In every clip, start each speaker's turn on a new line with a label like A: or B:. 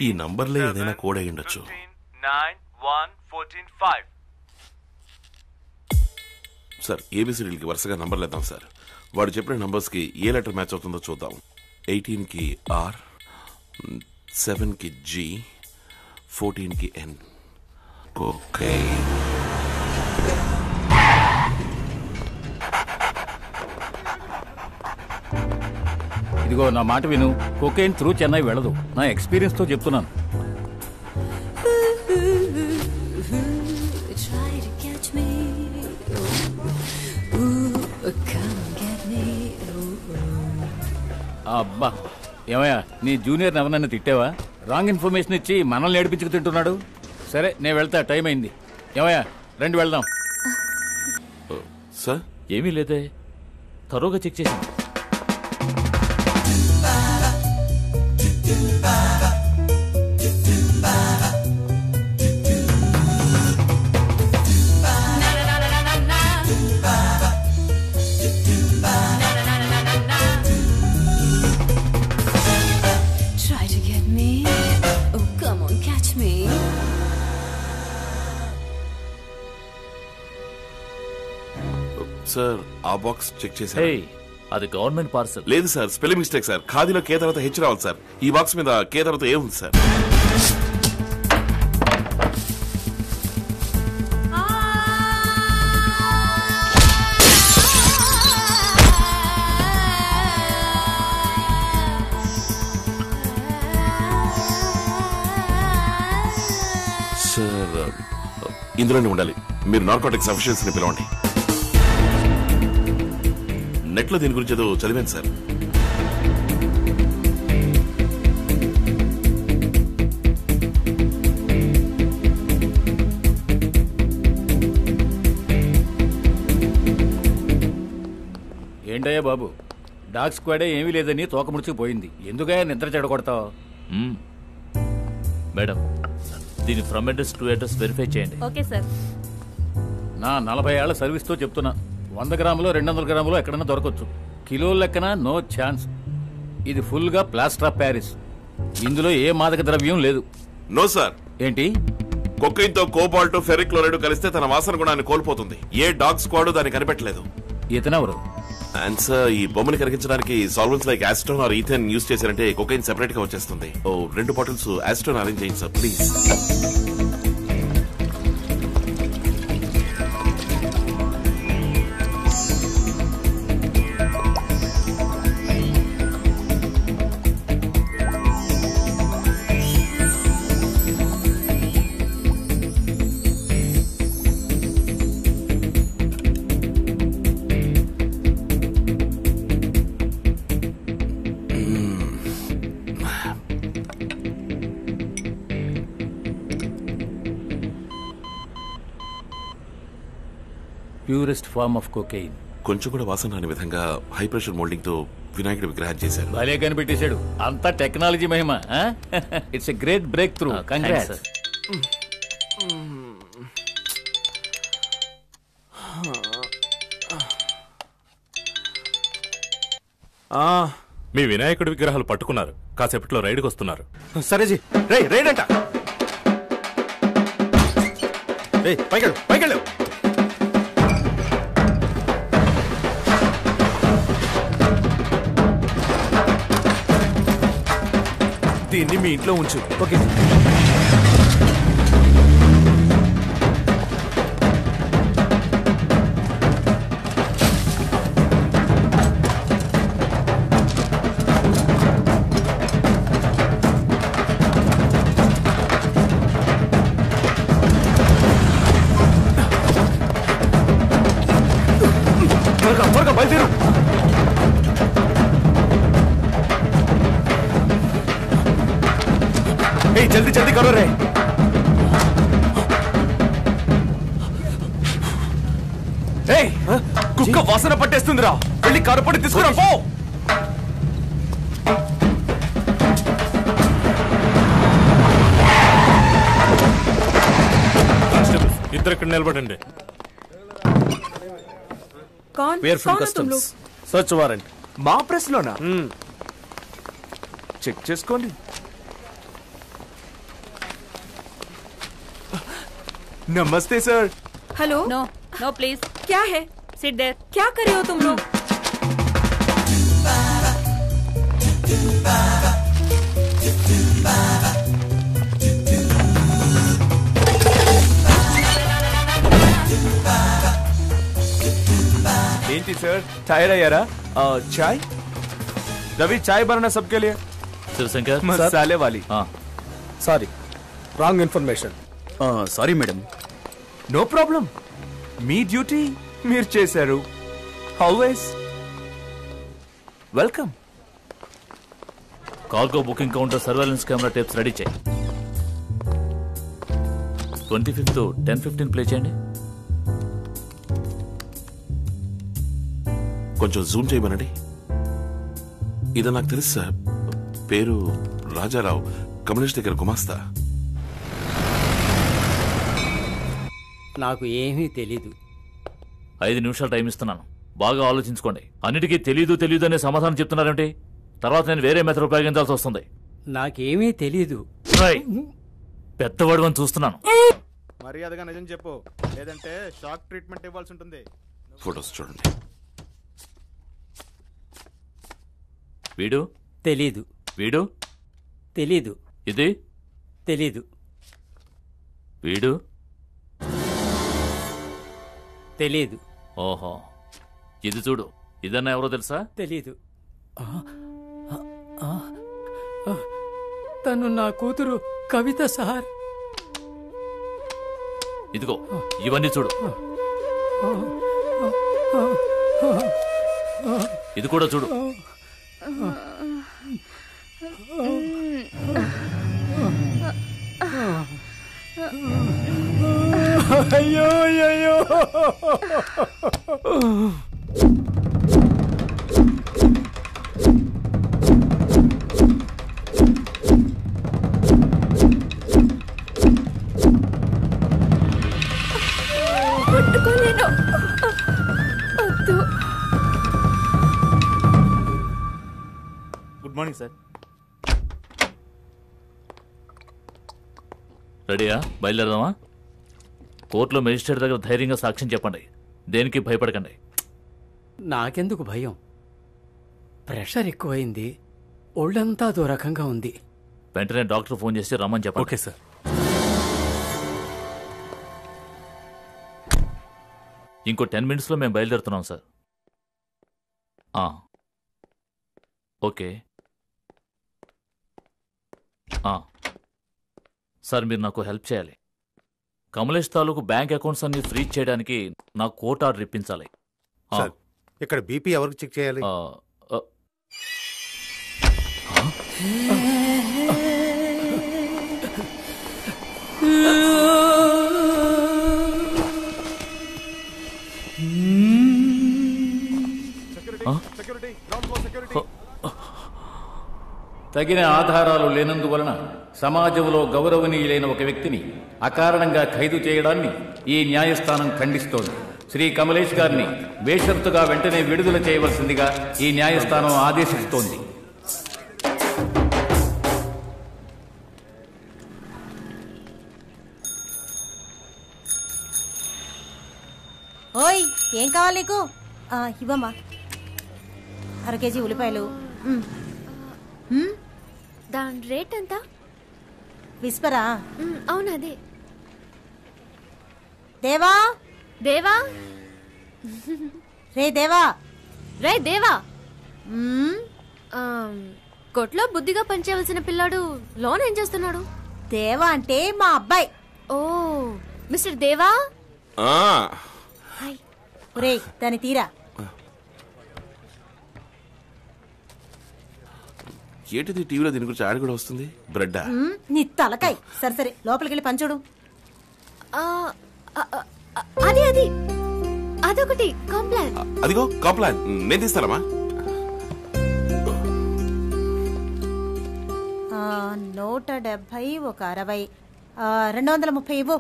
A: ఈ నంబర్లే ఏదైనా కోడ్ అయి ఉండొచ్చు. సార్ ఏబిసిడీలకి వరుసగా నంబర్లు ఇద్దాం సార్. వాడు చెప్పిన నంబర్స్కి ఏ లెటర్ మ్యాచ్ అవుతుందో చూద్దాం. 18కి R, 7కి G, 14కి N. ఓకే,
B: ఇదిగో నా మాట విను. కొకైన్ త్రూ చెన్నై వెళ్ళదు. నా ఎక్స్పీరియన్స్ తో చెప్తున్నాను. అబ్బా, ఏమయ్యా నీ జూనియర్ ఎవరన్నా తిట్టావా? రాంగ్ ఇన్ఫర్మేషన్ ఇచ్చి మనల్ని ఏడిపించుకు తింటున్నాడు. సరే నేను వెళ్తా, టైం అయింది. ఏమయ్యా రండి వెళ్దాం.
A: సార్
C: ఏమీ లేదే, తరోగా చెక్ చేశాను.
A: సార్ ఆ బాక్స్ చెక్ చేశారు.
C: అది గవర్నమెంట్ పార్సల్.
A: లేదు సార్, స్పెల్లింగ్ మిస్టేక్ సార్. ఖాదీలో కే తర్వాత హెచ్ రావాలి సార్. ఈ బాక్స్ మీద కే తర్వాత ఏ ఉంది సార్. సార్ ఇందులోనే ఉండాలి. మీరు నార్కోటిక్స్ అఫీషియల్స్ ని పిలవండి. నెట్ లో దీని గురించి ఏదో చదివాను సార్.
B: ఏంటయ్యా బాబు, డాగ్ స్క్వాడే ఏమీ లేదని తోక ముడిచిపోయింది. ఎందుకయ్యా నిద్ర చెడగొడతావు?
C: మేడం, దీని from address to address verify చేయండి.
D: Okay sir.
B: నా 40 ఏళ్ల సర్వీస్ తో చెప్తున్నా, 100 గ్రాములో 200 గ్రాములో ఎక్కడన్నా దొరకచ్చు. కిలో లెక్కన నో ఛాన్స్. ఇది ఫుల్ గా ప్లాస్టర్ ఆఫ్ ప్యారిస్. ఇందులో ఏ మాదక ద్రవ్యం లేదు.
A: No sir.
B: ఏంటి?
A: కొకైన్ తో కోబాల్ట్, ఫెరిక్ క్లోరైడ్ కలిస్తే తన వాసన గుణాన్ని కోల్పోతుంది. ఏ డాగ్ స్క్వాడ్ దాన్ని కనిపెట్టలేదు.
B: ఇతనెవరు?
A: ఆన్సర్, ఈ బొమ్మని కరిగించడానికి solvents like acetone or ethane use చేశారంటే కొకైన్ సెపరేట్ గా వచ్చేస్తుంది. 2 బాటిల్స్ యాసిటోన్ అరేంజ్ చేయండి sir please.
B: Purest form of cocaine.
A: కొంచెం కూడా వాసన రాని విధంగా హై ప్రెషర్ మోల్డింగ్ తో వినాయకుడి విగ్రహం చేశారు.
B: భలే కనిపెట్టేశాడు. అంతా టెక్నాలజీ మహిమ. It's a great breakthrough. Congrats.
E: మీ వినాయకుడి విగ్రహాలు పట్టుకున్నారు. కాసేపట్లో రైడ్కి వస్తున్నారు.
F: సరేజీ, రైడ్ అంట. పైకెళ్ళు. దీన్ని మీ ఇంట్లో ఉంచు. ఓకే. త్వరగా బయలుదేరు. జల్దీ కరో రే. కుక్క వాసన పట్టేస్తుందిరా. వెళ్ళి కారపొడి తీసుకురా పో.
E: ఇద్దరు ఇక్కడ నిలబడండి.
F: సర్చ్ వారెంట్ మా ప్రెస్ లోనా? చెక్ చేసుకోండి. नमस्ते sir.
D: Hello.
G: No no please
D: क्या है?
G: Sit there.
D: क्या कर रहे हो तुम लोग?
F: ఏంటి సార్ టైర్ అయ్యారా? చాయ్ రవి, చాయ్ बनाना सबके लिए।
C: శివశంకర్
F: मसाले वाली।
H: Sorry, wrong information. Sorry madam.
F: No problem, మీ డ్యూటీ మీరు చేశారు. Always welcome.
C: Cargo booking counter surveillance camera tapes ready చేయి. 25th 10:15 ప్లే చేయండి.
A: కొంచెం జూమ్ చేయమనండి. ఇది నాకు తెలుసు సార్, పేరు రాజారావు, కమ్యూనిస్ట్ దగ్గర గుమాస్తా.
I: నాకు ఏమీ తెలీదు.
C: 5 నిమిషాలు టైం ఇస్తున్నాను, బాగా ఆలోచించుకోండి. అన్నిటికీ తెలీదు అనే సమాధానం చెప్తున్నారంటే తర్వాత నేను వేరే మెథడ్ ఉపయోగించాల్సి వస్తుంది.
I: నాకేమీ తెలీదు.
C: పెద్దవాడు అని చూస్తున్నాను.
H: మర్యాదగా నిజం చెప్పు, లేదంటే షాక్ ట్రీట్మెంట్ ఇవ్వాల్సి ఉంటుంది.
A: ఫోటోస్ చూడండి.
C: వీడు
I: తెలీదు.
C: వీడు
I: తెలీదు.
C: ఇది
I: తెలీదు.
C: వీడు
I: తెలీదు.
C: ఓహో, ఇది చూడు. ఇదన్నా ఎవరో తెలుసా?
I: తెలీదు. తను నా కూతురు కవిత సార్.
C: ఇదిగో ఇవన్నీ చూడు. ఇది కూడా చూడు.
I: అయ్యో అయ్యో.
D: పట్టుకోలేను. వద్దు.
H: Good morning sir.
C: రెడీయా? బయలుదేరదామా? కోర్టులో మెజిస్ట్రేట్ దగ్గర ధైర్యంగా సాక్ష్యం చెప్పండి. దేనికి భయపడకండి.
I: నాకెందుకు భయం? ప్రెషర్ ఎక్కువైంది, ఒళ్ళంతా అదో రకంగా ఉంది.
C: వెంటనే డాక్టర్ ఫోన్ చేసి రమ్మని చెప్పండి.
E: Okay sir.
C: ఇంకో 10 minutesలో మేము బయలుదేరుతున్నాం సార్. ఓకే సార్, మీరు నాకు హెల్ప్ చేయాలి. కమలేష్ తాలూకు బ్యాంక్ అకౌంట్స్ అన్ని ఫ్రీజ్ చేయడానికి నాకు కోర్టు ఆర్డర్ ఇప్పించాలి.
H: ఇక్కడ బీపీ ఎవరికి చెక్ చేయాలి?
B: తగిన ఆధారాలు లేనందువలన సమాజంలో గౌరవనీయులైన ఒక వ్యక్తిని అకారణంగా ఖైదు చేయడాన్ని ఈ న్యాయస్థానం ఖండిస్తోంది. శ్రీ కమలేష్ గారిని బేషరతుగా వెంటనే విడుదల చేయవలసిందిగా ఈ న్యాయస్థానం ఆదేశిస్తోంది.
G: ఓయ్, ఏం కావాలి నీకు? ఇవ్వమ్మా. 1/2 kg ఉల్లిపాయలు.
D: దాని రేట్ ఎంత?
G: విస్పరా?
D: అవును, అదే.
G: దేవా,
D: దేవా,
G: రే దేవా,
D: రే దేవా. కొట్లో బుద్ధిగా పనిచేయవలసిన పిల్లాడు లోన్ ఏం చేస్తున్నాడు?
G: దేవా అంటే మా అబ్బాయి.
D: ఓ, మిస్టర్ దేవా.
G: ఒరేయ్, దాన్ని తీరా.
A: ఏంటిది టీవీలో దీని గురించి యాడ్ కూడా వస్తుంది? బ్రెడ్?
G: నీ తలకాయ్. సరే సరే, లోపలికి వెళ్ళి పంచుడు.
D: అది అది అదొకటి కాంప్లాన్.
A: అదిగో కాంప్లాన్, నేను తీస్తానమ్మా.
G: 170, ఒక 60, 230 ఇవ్వు.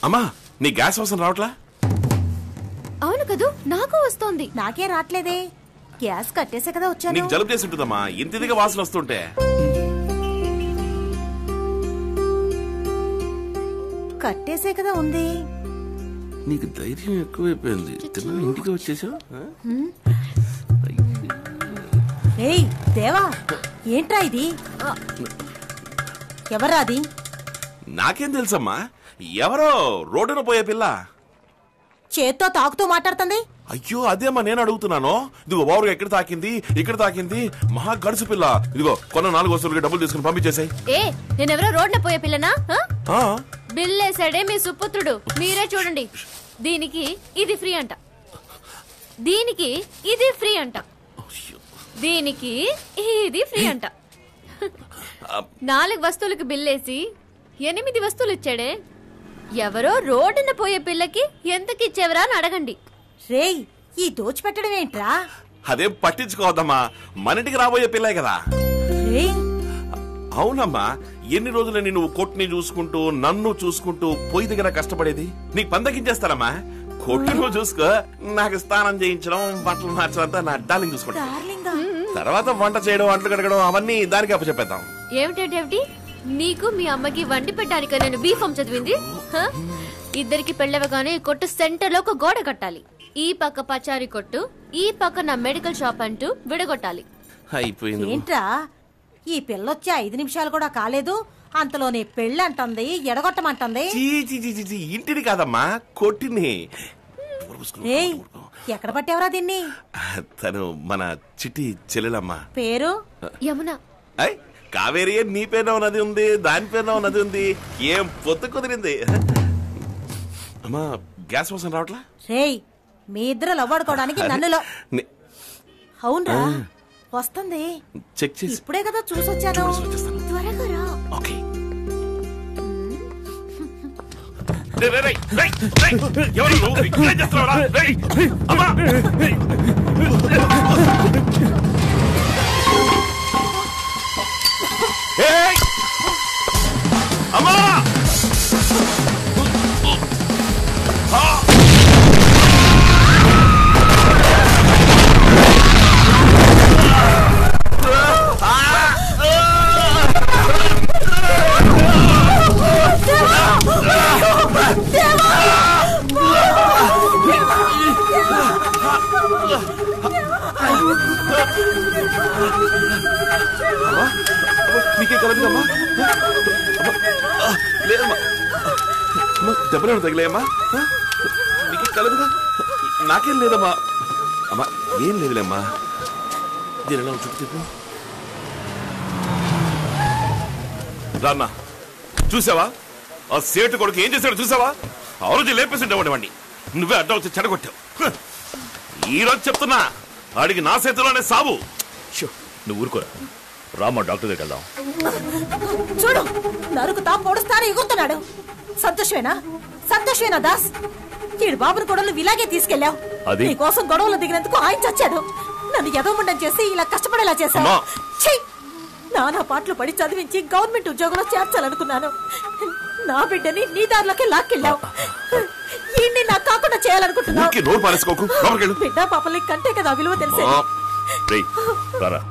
A: అమ్మా, నీ గ్యాస్ అవసరం రావట్లా?
D: అవును కదూ, నాకు వస్తోంది.
G: నాకే రావట్లేదే. గ్యాస్ కట్టేసే కదా వచ్చాను.
A: నీకు జలుబు చేసి ఉంటుందమ్మా, ఇంత ఇదిగా వాసన వస్తుంటే.
G: కట్టేసే కదా ఉంది.
A: నీకు ధైర్యం ఎక్కువైపోయింది. తిన్న ఇంటికి వచ్చేసావు.
G: ఏయ్ దేవా, ఏంట్రా ఇది? ఎవరా అది?
A: నాకేం తెలుసమ్మా, ఎవరో రోడ్డున పోయే పిల్ల.
G: చేత్తో తాకుతూ మాట్లాడుతుంది.
A: అయ్యో అదేమ్మా నేను అడుగుతున్నాను. ఇదిగో ఓవరుగా ఎక్కడ తాకింది, ఇక్కడ తాకింది. మహా గడుసు పిల్ల. ఇదిగో కొన్న 4 వస్తువులకి డబ్బులు తీసుకుని పంపించేసాయి.
D: ఏ నేనెవరో రోడ్న పోయే పిల్లనా?
A: ఆ?
D: బిల్లేసాడే మీ సుపుత్రుడు. మీరే చూడండి. దీనికి ఇది ఫ్రీ అంట, దీనికి ఇది ఫ్రీ అంట, దీనికి ఇది ఫ్రీ అంట. 4 వస్తువులకు బిల్లేసి 8 వస్తువులు ఇచ్చాడే. ఎవరో రోడ్డున పోయే పిల్లకి ఎంతకిచ్చేవరా అని అడగండి.
G: రేయ్, ఈ దోచిపెట్టడం ఏంట్రా?
A: అదేం పట్టించుకోవద్దమ్మా, మన ఇంటికి రాబోయే పిల్లే కదా.
G: రేయ్,
A: అవునమ్మా, ఎన్ని రోజులని నువ్వు కొట్టుని చూసుకుంటూ నన్ను చూసుకుంటూ పొయ్యి దగ్గర కష్టపడేది? నీకు పందకించేస్తానమ్మా. కొట్టు నువ్వు చూసుకో, నాకు స్నానం చేయించడం, బట్టలు మార్చడం అంతా నా డార్లింగ్ చూసుకుంటా.
G: డార్లింగా?
A: తర్వాత వంట చేయడం, అంట్లు కడగడం అవన్నీ దానికి అప్పచెప్పేద్దాం.
D: ఏమిటేమిటి? నీకు మీ అమ్మకి వండి పెట్టడానికి నేను బీఫామ్ చదివింది. ఇద్దరికి పెళ్ళవగానే కొట్టు సెంటర్ లో ఒక గోడ కట్టాలి. ఈ పక్క పచారీ కొట్టు, ఈ పక్క నా మెడికల్ షాప్ అంటూ విడగొట్టాలి.
A: అయిపోయింది.
G: ఏంట్రా, ఈ పిల్లొచ్చి 5 నిమిషాలు కూడా కాలేదు, అంతలోనే పెళ్ళంటుంది, ఎడగొట్టమంటుంది.
A: చీ, చీ, చీ, చీ, చీ, ఇంటిని కాదమ్మా, కొట్టిని.
G: రేయ్, ఎక్కడ పట్టేవరా దీన్ని?
A: తను మన చిట్టి చెల్లెలమ్మా.
G: పేరు?
D: యమున.
A: అయ్ కావేరి, నీ పేరున నది ఉంది, దాని పేరున నది ఉంది. ఏం పొత్తు కుదిరింది. అమ్మా, గ్యాస్ వాసన రావట్లా?
G: రేయ్, మీ ఇద్దరు లవ్వాడుకోవడానికి నన్నులో. అవునరా, వస్తుంది.
A: చెక్ చేసి
G: ఇప్పుడే కదా చూసొచ్చాను.
D: త్వరగా రా.
A: ఓకే. రేయ్, రేయ్, రేయ్, రేయ్, ఎవరు నువ్వు? ఏం చేస్తున్నావురా? రేయ్, అమ్మా! ఏయ్! అమ్మా! నీకే కలదుగమ్మా? లేదమ్మా, దెబ్బలు తగిలేమ్మా? నీకే కలదుగా? నాకేం లేదమ్మా. అమ్మా ఏం లేదులేమ్మా. దీని ఎలా చుట్టూ తిప్పు. రామ్మా, చూసావా ఆ సేటు కొడుకు ఏం చేశాడు? చూసావా? ఆ రోజు లేపేసి ఉండేవాడిని, నువ్వే అడ్డం వచ్చి చెడగొట్టావు. ఈ రోజు చెప్తున్నా, వాడికి నా చేతిలోనే సావు.
C: నువ్వు ఊరుకోరా, రామ్మా డాక్టర్ దగ్గరికి వెళ్దాం.
G: చూడు, నరుకుతా పొడుస్తాను ఎగురుతున్నాడు. సంతోషమేనా? సంతోషమేనా దాస్? ఈడు బాబుని కూడా నువ్వు ఇలాగే తీసుకెళ్లావు.
C: అది?
G: నీ కోసం గొడవలు దిగినందుకు ఆయన చచ్చాడు. నన్ను ఎదవముండం చేసి ఇలా కష్టపడేలా చేశావు.
A: అమ్మా!
G: ఛీ! నానా పాటలు పడి చదివించి గవర్నమెంట్ ఉద్యోగంలో చేర్చాలనుకున్నాను. నా బిడ్డని నీ దారిలోకి లాక్కెళ్ళావు. ఈయన్ని నాకు కాకుండా చేయాలనుకుంటున్నావు.
A: నోరు పారేసుకోకు, లోపలికి వెళ్ళు.
G: బిడ్డ పాపల్ని కంటే కదా విలువ తెలిసే.
C: రేయ్, రారా.